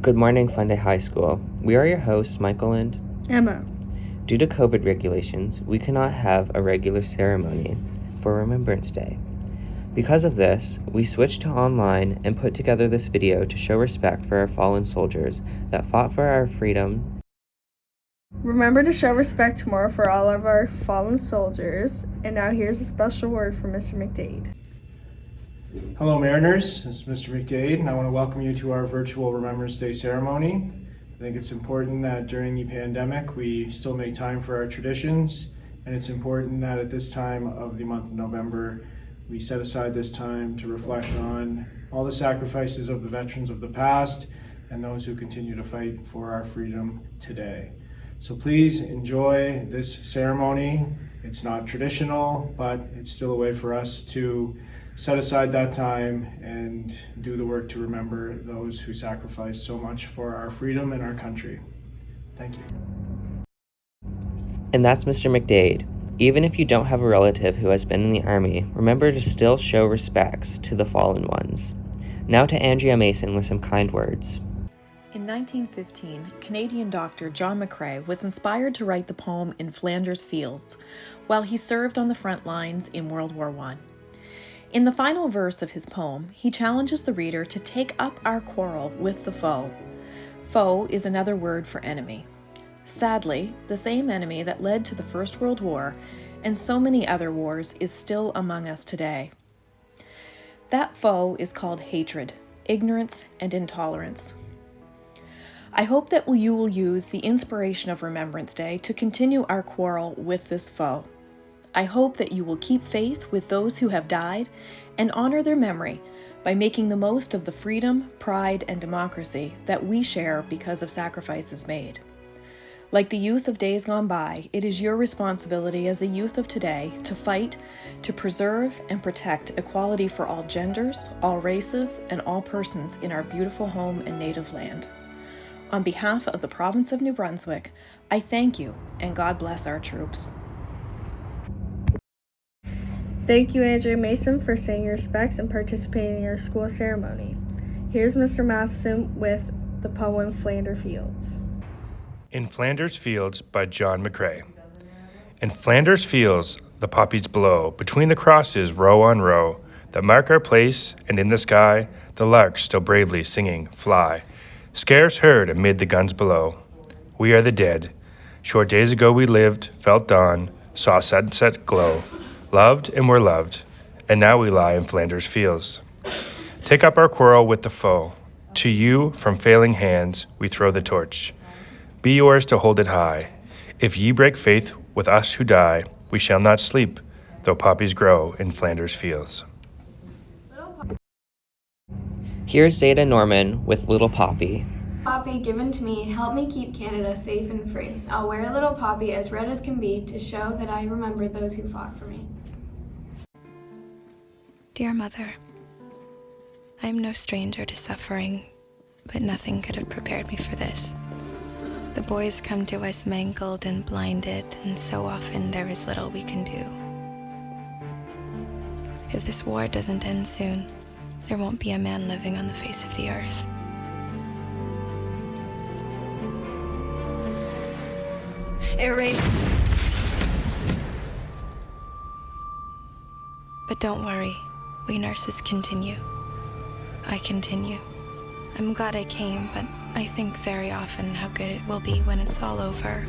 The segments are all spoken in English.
Good morning, Funday High School. We are your hosts, Michael and Emma. Due to COVID regulations, we cannot have a regular ceremony for Remembrance Day. Because of this, we switched to online and put together this video to show respect for our fallen soldiers that fought for our freedom. Remember to show respect tomorrow for all of our fallen soldiers. And now here's a special word from Mr. McDade. Hello Mariners, this is Mr. McDade and I want to welcome you to our virtual Remembrance Day ceremony. I think it's important that during the pandemic we still make time for our traditions, and it's important that at this time of the month of November we set aside this time to reflect on all the sacrifices of the veterans of the past and those who continue to fight for our freedom today. So please enjoy this ceremony. It's not traditional, but it's still a way for us to set aside that time and do the work to remember those who sacrificed so much for our freedom and our country. Thank you. And that's Mr. McDade. Even if you don't have a relative who has been in the Army, remember to still show respects to the fallen ones. Now to Andrea Mason with some kind words. In 1915, Canadian doctor John McCrae was inspired to write the poem In Flanders Fields while he served on the front lines in World War I. In the final verse of his poem, he challenges the reader to take up our quarrel with the foe. Foe is another word for enemy. Sadly, the same enemy that led to the First World War and so many other wars is still among us today. That foe is called hatred, ignorance, and intolerance. I hope that you will use the inspiration of Remembrance Day to continue our quarrel with this foe. I hope that you will keep faith with those who have died and honor their memory by making the most of the freedom, pride, and democracy that we share because of sacrifices made. Like the youth of days gone by, it is your responsibility as the youth of today to fight, to preserve and protect equality for all genders, all races, and all persons in our beautiful home and native land. On behalf of the province of New Brunswick, I thank you and God bless our troops. Thank you, Andrea Mason, for saying your respects and participating in your school ceremony. Here's Mr. Matheson with the poem Flanders Fields. In Flanders Fields by John McCrae. In Flanders Fields the poppies blow, between the crosses row on row, that mark our place, and in the sky the larks still bravely singing fly, scarce heard amid the guns below. We are the dead. Short days ago we lived, felt dawn, saw sunset glow, loved and were loved, and now we lie in Flanders Fields. Take up our quarrel with the foe. To you, from failing hands, we throw the torch. Be yours to hold it high. If ye break faith with us who die, we shall not sleep, though poppies grow in Flanders Fields. Here's Zeta Norman with Little Poppy. Poppy given to me, help me keep Canada safe and free. I'll wear a little poppy as red as can be to show that I remember those who fought for me. Dear Mother, I am no stranger to suffering, but nothing could have prepared me for this. The boys come to us mangled and blinded, and so often there is little we can do. If this war doesn't end soon, there won't be a man living on the face of the earth. Air raid. But don't worry, we nurses continue. I continue. I'm glad I came, but I think very often how good it will be when it's all over,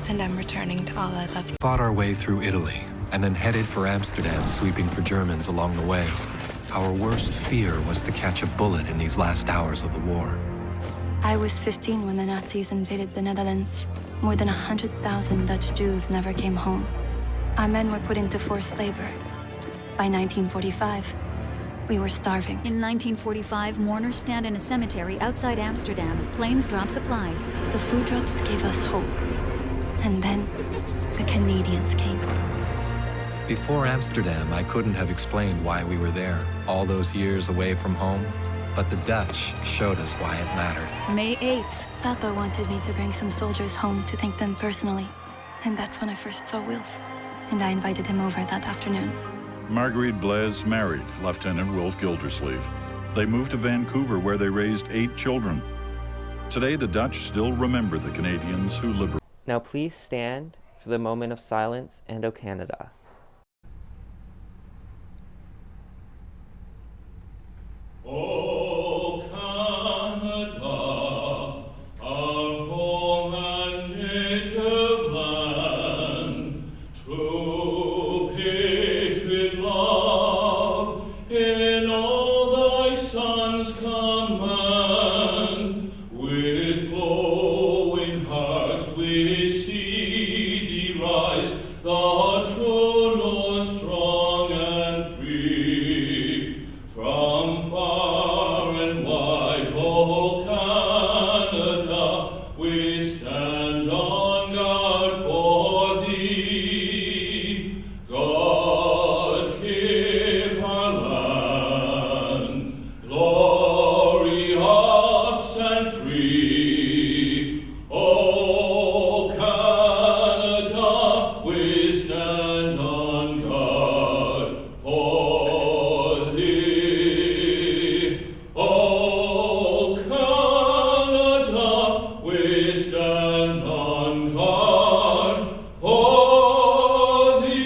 and I'm returning to all I love. Fought our way through Italy, and then headed for Amsterdam, sweeping for Germans along the way. Our worst fear was to catch a bullet in these last hours of the war. I was 15 when the Nazis invaded the Netherlands. More than 100,000 Dutch Jews never came home. Our men were put into forced labor. By 1945, we were starving. In 1945, mourners stand in a cemetery outside Amsterdam. Planes drop supplies. The food drops gave us hope. And then, the Canadians came. Before Amsterdam, I couldn't have explained why we were there, all those years away from home. But the Dutch showed us why it mattered. May 8th. Papa wanted me to bring some soldiers home to thank them personally. And that's when I first saw Wilf. And I invited him over that afternoon. Marguerite Blaise married Lieutenant Wilf Gildersleeve. They moved to Vancouver, where they raised 8 children. Today, the Dutch still remember the Canadians who liberated. Now please stand for the moment of silence and O Canada. O Canada, our home and native land, true patriot love, in all thy sons command, with glowing hearts we see thee rise, the true North strong and free, from far and wide, O Canada, we stand on guard for thee. God keep our land, glorious and free. O Canada, we stand on guard for thee. O Canada, we stand on guard for thee.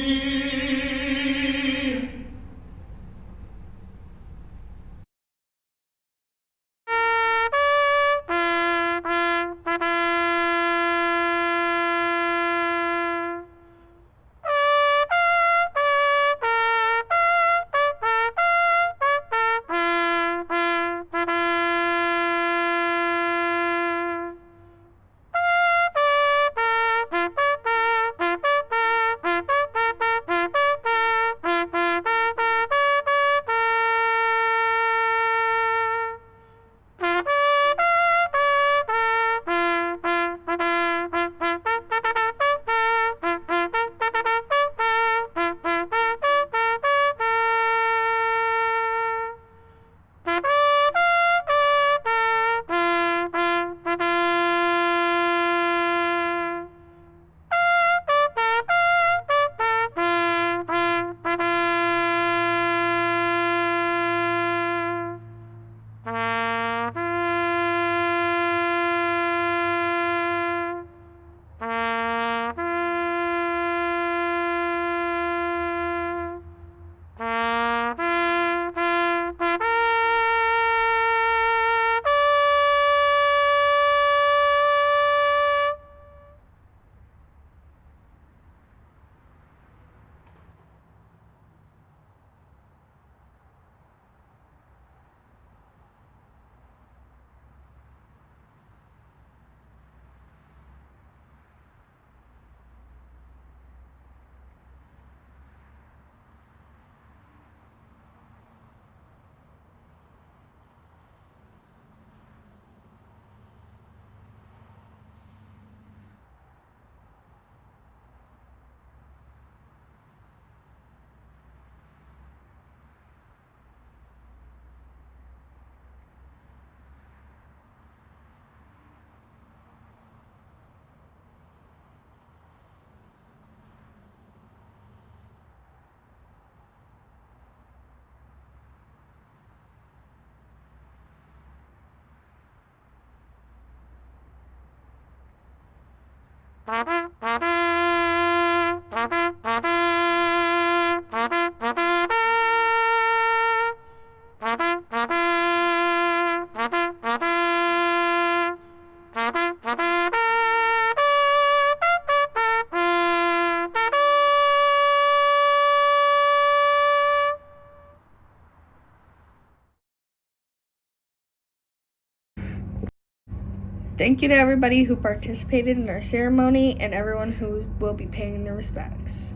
Thank you to everybody who participated in our ceremony and everyone who will be paying their respects.